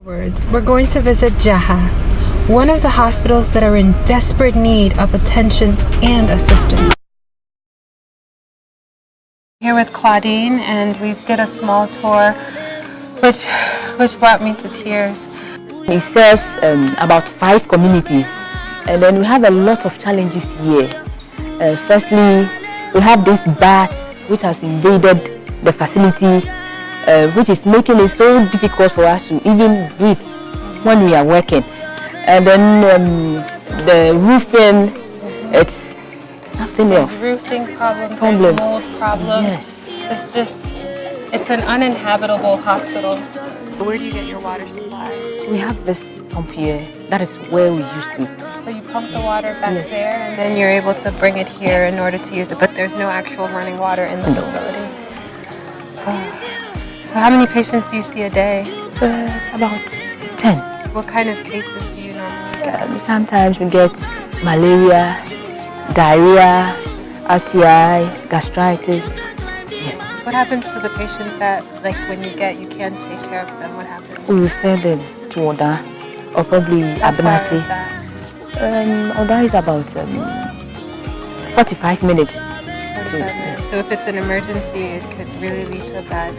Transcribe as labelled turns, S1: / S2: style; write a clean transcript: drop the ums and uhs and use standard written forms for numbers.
S1: We're going to visit Gyaha, one of the hospitals that are in desperate need of attention and assistance. Here with Claudine, and we did a small tour, which brought me to tears.
S2: We serve about 5 communities, and then we have a lot of challenges here. Firstly, we have this bat which has invaded the facility, which is making it so difficult for us to even breathe when we are working. And then the roofing, it's something else.
S1: There's roofing problems, there's mold problems.
S2: Yes.
S1: It's an uninhabitable hospital. Where do you get your water supply?
S2: We have this pump here. That is where we used to.
S1: So you pump the water back there, and then you're able to bring it here in order to use it, but there's no actual running water in the facility. So how many patients do you see a day?
S2: About 10.
S1: What kind of cases do you normally get?
S2: Sometimes we get malaria, diarrhea, RTI, gastritis. Yes.
S1: What happens to the patients that, like, when you can't take care of them? What happens?
S2: We refer them to Oda, or probably Abnasi. Oda is about 45 minutes.
S1: So if it's an emergency, it could really lead to a bad